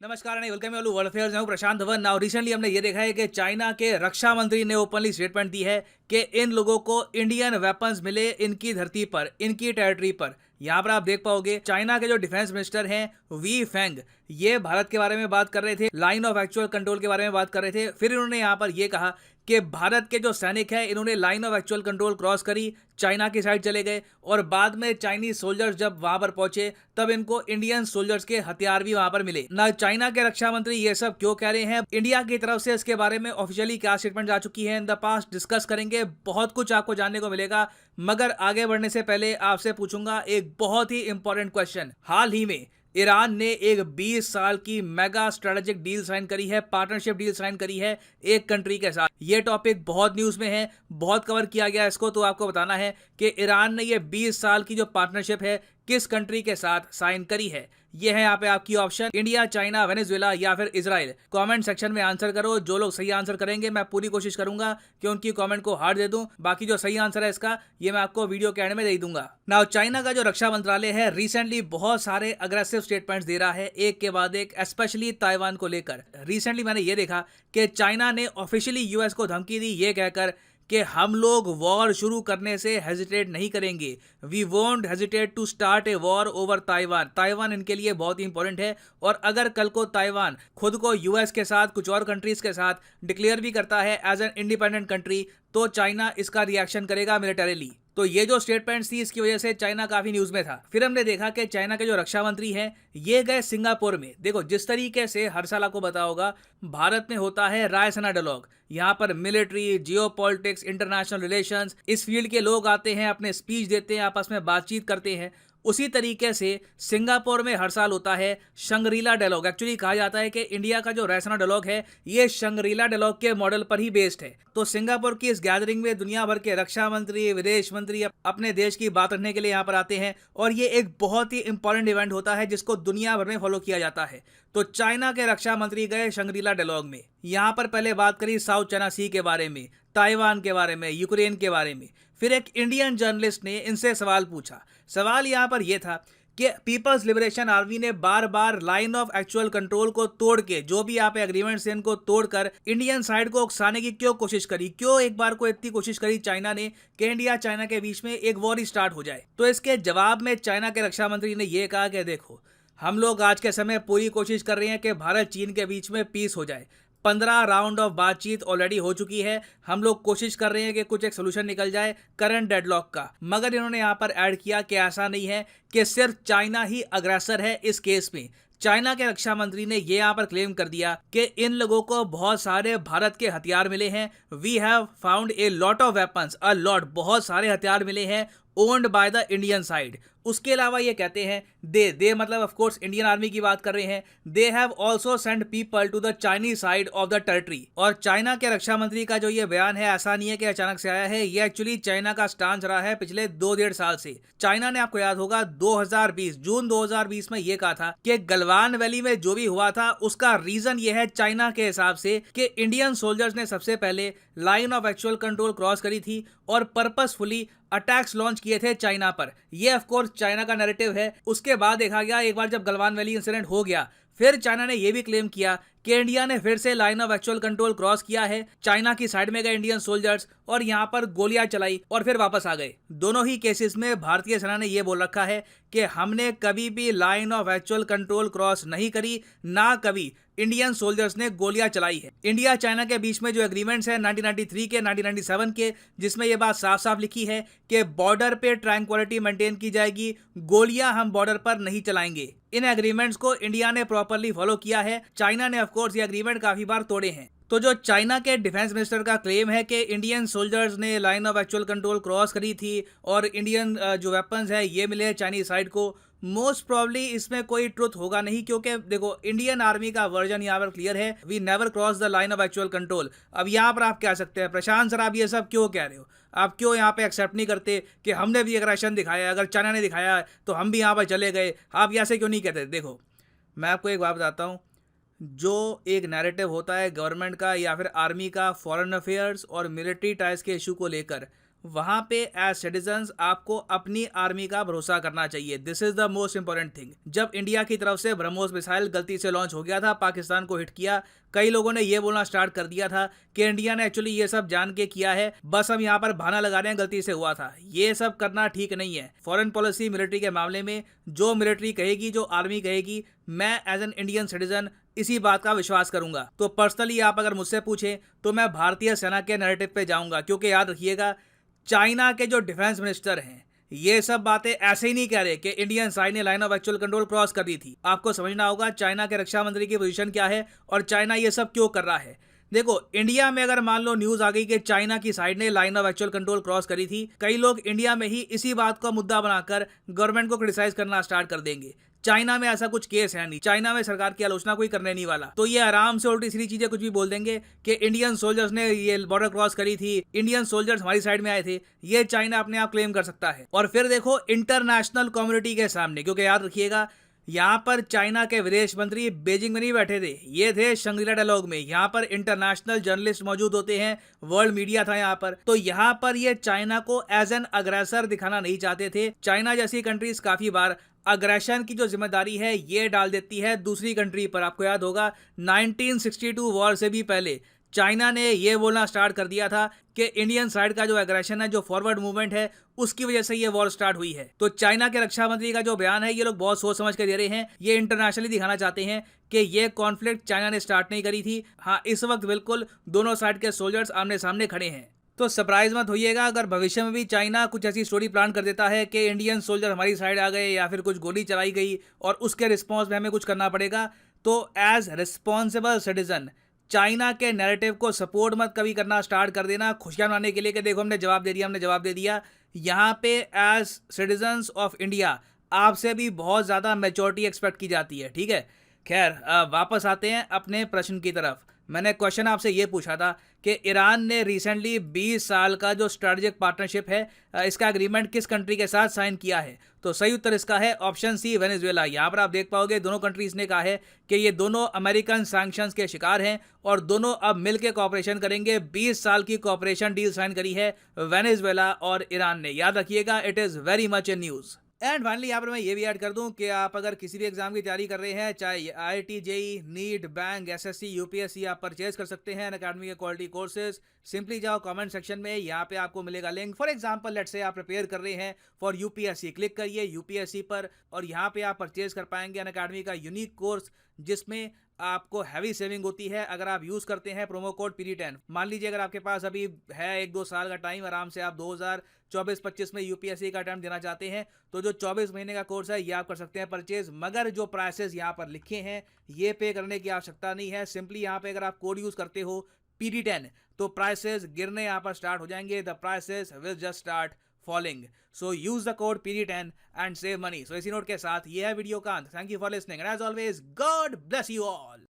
नमस्कार and welcome to world affairs. मैं हूं प्रशांत धवन। नाउ रिसेंटली हमने ये देखा है कि चाइना के रक्षा मंत्री ने ओपनली स्टेटमेंट दी है कि इन लोगों को इंडियन वेपन्स मिले इनकी धरती पर, इनकी टेरिटरी पर। यहाँ पर आप देख पाओगे चाइना के जो डिफेंस मिनिस्टर हैं वी फेंग, ये भारत के बारे में बात कर रहे थे, लाइन ऑफ एक्चुअल कंट्रोल के बारे में बात कर रहे थे। फिर इन्होंने यहाँ पर ये कहा कि भारत के जो सैनिक हैं इन्होंने line of actual control cross करी, चाइना की साइड चले गए और बाद में चाइनीज सोल्जर्स जब वहां पर पहुंचे तब इनको इंडियन सोल्जर्स के हथियार भी वहां पर मिले ना। चाइना के रक्षा मंत्री ये सब क्यों कह रहे हैं, इंडिया की तरफ से इसके बारे में ऑफिशियली क्या स्टेटमेंट आ चुकी है इन द पास्ट, डिस्कस करेंगे। बहुत कुछ आपको जानने को मिलेगा, मगर आगे बढ़ने से पहले आपसे पूछूंगा एक बहुत ही इंपॉर्टेंट क्वेश्चन। हाल ही में ईरान ने एक 20 साल की मेगा स्ट्रेटेजिक डील साइन करी है, पार्टनरशिप डील साइन करी है एक कंट्री के साथ। ये टॉपिक बहुत न्यूज़ में है, बहुत कवर किया गया इसको, तो आपको बताना है कि ईरान ने ये 20 साल की जो पार्टनरशिप है किस कंट्री के साथ साइन करी है। ये है यहाँ पे आपकी ऑप्शन, इंडिया, चाइना, वेनेजुएला या फिर इजराइल। कमेंट सेक्शन में आंसर करो। जो लोग सही आंसर करेंगे मैं पूरी कोशिश करूंगा कि उनकी कमेंट को हार्ट दे दूं। बाकी जो सही आंसर है इसका ये मैं आपको वीडियो के एंड में दे दूंगा। नाउ चाइना का जो रक्षा मंत्रालय है रिसेंटली बहुत सारे अग्रेसिव स्टेटमेंट्स दे रहा है एक के बाद एक, स्पेशली ताइवान को लेकर। रिसेंटली मैंने ये देखा कि चाइना ने ऑफिशियली यूएस को धमकी दी ये कहकर कि हम लोग वॉर शुरू करने से हेजिटेट नहीं करेंगे, we won't hesitate to start a war over Taiwan. Taiwan इनके लिए बहुत ही इंपॉर्टेंट है और अगर कल को ताइवान खुद को यूएस के साथ, कुछ और कंट्रीज के साथ डिक्लेयर भी करता है एज एन इंडिपेंडेंट कंट्री तो चाइना इसका रिएक्शन करेगा मिलिटरीली। तो ये जो स्टेटमेंट्स थी इसकी वजह से चाइना काफी न्यूज में था। फिर हमने देखा कि चाइना के जो रक्षा मंत्री हैं ये गए सिंगापुर में। देखो जिस तरीके से हर साल आपको पता होगा भारत में होता है रायसीना डायलॉग, यहाँ पर मिलिट्री, जियोपॉलिटिक्स, इंटरनेशनल रिलेशंस, इस फील्ड के लोग आते हैं, अपने स्पीच देते हैं, आपस में बातचीत करते हैं। उसी तरीके से सिंगापुर में हर साल होता है शंग्रीला डायलॉग। एक्चुअली कहा जाता है कि इंडिया का जो रायसीना डायलॉग है ये शंग्रीला डायलॉग के मॉडल पर ही बेस्ड है। तो सिंगापुर की इस गैदरिंग में दुनिया भर के रक्षा मंत्री, विदेश मंत्री अपने देश की बात रखने के लिए यहाँ पर आते हैं और ये एक बहुत ही इंपॉर्टेंट इवेंट होता है जिसको दुनिया भर में फॉलो किया जाता है। तो चाइना के रक्षा मंत्री गए शंग्रीला डायलॉग में। यहाँ पर पहले बात करी साउथ चाइना सी के बारे में, ताइवान के बारे में, यूक्रेन के बारे में। फिर एक इंडियन जर्नलिस्ट ने इनसे सवाल पूछा। सवाल यहाँ पर यह था कि पीपल्स लिबरेशन आर्मी ने बार बार लाइन ऑफ एक्चुअल कंट्रोल को तोड़ के, जो भी यहाँ पे एग्रीमेंट्स हैं इनको तोड़कर इंडियन साइड को उकसाने की क्यों कोशिश करी, क्यों एक बार को इतनी कोशिश करी चाइना ने कि इंडिया चाइना के बीच में एक वॉर ही स्टार्ट हो जाए। तो इसके जवाब में चाइना के रक्षा मंत्री ने यह कहा कि देखो हम लोग आज के समय पूरी कोशिश कर रहे हैं कि भारत चीन के बीच में पीस हो जाए। 15 राउंड ऑफ बातचीत ऑलरेडी हो चुकी है, हम लोग कोशिश कर रहे हैं कि कुछ एक सोल्यूशन निकल जाए करंट डेडलॉक का। मगर इन्होंने यहाँ पर ऐड किया कि ऐसा नहीं है कि सिर्फ चाइना ही अग्रेसर है इस केस में। चाइना के रक्षा मंत्री ने ये यहाँ पर क्लेम कर दिया कि इन लोगों को बहुत सारे भारत के हथियार मिले हैं, we have found a lot of weapons, a lot, बहुत सारे हथियार मिले हैं owned by the Indian side. उसके अलावा ये कहते हैं दे मतलब ऑफ कोर्स इंडियन आर्मी की बात कर रहे हैं, they have also send people to the Chinese side of the territory. और चाइना के रक्षा मंत्री का जो ये बयान है ऐसा नहीं है कि अचानक से आया है, ये एक्चुअली चाइना का स्टांस रहा है पिछले 2-1.5 साल से। चाइना ने, आपको याद होगा 2020 जून 2020 में ये कहा था कि गलवान वैली में जो भी हुआ था उसका रीजन ये है चाइना के हिसाब से कि इंडियन सोल्जर्स ने सबसे पहले line of actual control cross करी थी और पर्पसफुली अटैक्स लॉन्च किए थे चाइना पर। यह ऑफ कोर्स चाइना का नैरेटिव है। उसके बाद देखा गया एक बार जब गलवान वैली इंसिडेंट हो गया फिर चाइना ने यह भी क्लेम किया कि इंडिया ने फिर से line of actual control cross किया है, चाइना की साइड में गए इंडियन सोल्जर्स और यहां पर गोलियां चलाई और फिर वापस आ गए। दोनों ही केसेस में भारतीय सेना ने यह बोल रखा है कि हमने कभी भी line of actual control cross नहीं करी, ना कभी इंडियन सोल्जर्स ने गोलियां चलाई है। इंडिया चाइना के बीच में जो एग्रीमेंट्स है 1993 के, 1997 के, जिसमें यह बात साफ साफ लिखी है कि बॉर्डर पे ट्रैंक्विलिटी मेंटेन की जाएगी, गोलियां हम बॉर्डर पर नहीं चलाएंगे। इन एग्रीमेंट्स को इंडिया ने प्रॉपर्ली फॉलो किया है। चाइना ने ऑफ कोर्स ये एग्रीमेंट काफी बार तोड़े हैं। तो जो चाइना के डिफेंस मिनिस्टर का क्लेम है कि इंडियन सोल्जर्स ने line of actual control cross करी थी और इंडियन जो वेपन्स है ये मिले हैं चाइनीज साइड को, मोस्ट प्रॉब्ली इसमें कोई ट्रुथ होगा नहीं, क्योंकि देखो इंडियन आर्मी का वर्जन यहाँ पर क्लियर है, we never cross the line of actual control. अब यहाँ पर आप कह सकते हैं प्रशांत सर आप ये सब क्यों कह रहे हो, आप क्यों यहाँ पे एक्सेप्ट नहीं करते कि हमने भी एग्रेशन दिखाया, अगर चाइना ने दिखाया तो हम भी यहाँ पर चले गए, आप ऐसे क्यों नहीं कहते। देखो मैं आपको एक बात बताता हूँ, जो एक नैरेटिव होता है गवर्नमेंट का या फिर आर्मी का फॉरेन अफेयर्स और मिलिट्री टाइज के इशू को लेकर, वहां पे एज सिटीजन्स आपको अपनी आर्मी का भरोसा करना चाहिए। This is the most important thing. जब इंडिया की तरफ से ब्रह्मोस मिसाइल गलती से लॉन्च हो गया था, पाकिस्तान को हिट किया, कई लोगों ने ये बोलना स्टार्ट कर दिया था कि इंडिया ने एक्चुअली ये सब जान के किया है, बस हम यहाँ पर बहाना लगा रहे हैं, गलती से हुआ था। ये सब करना ठीक नहीं है। फॉरेन पॉलिसी मिलिट्री के मामले में जो मिलिट्री कहेगी, जो आर्मी कहेगी, मैं एज एन इंडियन सिटीजन इसी बात का विश्वास करूंगा। तो पर्सनली आप अगर मुझसे पूछें तो मैं भारतीय सेना के नैरेटिव पे जाऊंगा, क्योंकि याद रखिएगा चाइना के जो डिफेंस मिनिस्टर हैं ये सब बातें ऐसे ही नहीं कह रहे कि इंडियन साइड ने line of actual control cross कर दी थी। आपको समझना होगा चाइना के रक्षा मंत्री की पोजीशन क्या है और चाइना ये सब क्यों कर रहा है। देखो, इंडिया में अगर मान लो न्यूज आ गई कि चाइना की साइड ने line of actual control cross करी थी, कई लोग इंडिया में ही इसी बात को मुद्दा बनाकर गवर्नमेंट को क्रिटिसाइज करना स्टार्ट कर देंगे। चाइना में ऐसा कुछ केस है नहीं, चाइना में सरकार की आलोचना कोई करने नहीं वाला, तो ये आराम से उल्टी सीधी चीजें कुछ भी बोल देंगे कि इंडियन सोल्जर्स ने ये बॉर्डर क्रॉस करी थी, इंडियन सोल्जर्स हमारी साइड में आए थे। ये चाइना अपने आप क्लेम कर सकता है। और फिर देखो इंटरनेशनल कम्युनिटी के सामने, क्योंकि याद रखिएगा यहाँ पर चाइना के विदेश मंत्री बीजिंग में नहीं बैठे थे, ये थे शंग्रीला डायलॉग में। यहाँ पर इंटरनेशनल जर्नलिस्ट मौजूद होते हैं, वर्ल्ड मीडिया था यहाँ पर। तो यहाँ पर ये चाइना को एज एन अग्रेसर दिखाना नहीं चाहते थे। चाइना जैसी कंट्रीज काफी बार अग्रेशन की जो जिम्मेदारी है ये डाल देती है दूसरी कंट्री पर। आपको याद होगा 1962 वॉर से भी पहले चाइना ने ये बोलना स्टार्ट कर दिया था कि इंडियन साइड का जो एग्रेशन है, जो फॉरवर्ड मूवमेंट है, उसकी वजह से ये वॉर स्टार्ट हुई है। तो चाइना के रक्षा मंत्री का जो बयान है ये लोग बहुत सोच समझ के दे रहे हैं। ये इंटरनेशनली दिखाना चाहते हैं कि ये कॉन्फ्लिक्ट चाइना ने स्टार्ट नहीं करी थी। हाँ, इस वक्त बिल्कुल दोनों साइड के सोल्जर्स आमने सामने खड़े हैं। तो सरप्राइज मत होइएगा अगर भविष्य में भी चाइना कुछ ऐसी स्टोरी प्लान कर देता है कि इंडियन सोल्जर हमारी साइड आ गए या फिर कुछ गोली चलाई गई और उसके रिस्पॉन्स में हमें कुछ करना पड़ेगा। तो एज रिस्पॉन्सिबल सिटीजन चाइना के नैरेटिव को सपोर्ट मत कभी करना स्टार्ट कर देना खुशियां मनाने के लिए कि देखो हमने जवाब दे दिया, हमने जवाब दे दिया। यहाँ पे एज सिटीजन्स ऑफ इंडिया आपसे भी बहुत ज़्यादा मैच्योरिटी एक्सपेक्ट की जाती है। ठीक है, खैर वापस आते हैं अपने प्रश्न की तरफ। मैंने क्वेश्चन आपसे ये पूछा था कि ईरान ने रिसेंटली 20 साल का जो स्ट्रेटेजिक पार्टनरशिप है, इसका एग्रीमेंट किस कंट्री के साथ साइन किया है। तो सही उत्तर इसका है ऑप्शन सी, वेनेजुएला। यहाँ पर आप देख पाओगे दोनों कंट्रीज ने कहा है कि ये दोनों अमेरिकन सैंक्शंस के शिकार हैं और दोनों अब मिलकर कॉपरेशन करेंगे। 20 साल की कॉपरेशन डील साइन करी है वेनेजुएला और ईरान ने। याद रखिएगा, it is very much in news. And finally यहाँ पर मैं ये भी ऐड कर दूं कि आप अगर किसी भी एग्जाम की तैयारी कर रहे हैं, चाहे IIT, JEE, NEET, bank, SSC, UPSC, आप परचेज कर सकते हैं अकेडमी के क्वालिटी कोर्सेज। सिंपली जाओ कमेंट सेक्शन में, यहाँ पे आपको मिलेगा link. For example let's say आप प्रिपेयर कर रहे हैं फॉर UPSC, क्लिक करिए UPSC पर और यहाँ पे आप परचेज कर पाएंगे अकेडमी का यूनिक कोर्स जिसमें आपको हैवी सेविंग होती है अगर आप यूज करते हैं प्रोमो कोड PD10। मान लीजिए अगर आपके पास अभी है 1-2 साल का टाइम, आराम से आप 2024-25 में UPSC का अटेम्प्ट देना चाहते हैं, तो जो 24 महीने का कोर्स है ये आप कर सकते हैं परचेज। मगर जो प्राइसेस यहाँ पर लिखे हैं ये पे करने की आवश्यकता नहीं है। सिंपली यहाँ पे अगर आप कोड यूज करते हो PD10 तो प्राइसेस गिरने यहाँ पर स्टार्ट हो जाएंगे। The prices will just start falling. So use the code PD10 and save money. So इसी नोट के साथ ये है वीडियो का अंत। Thank you for listening and as always God bless you all.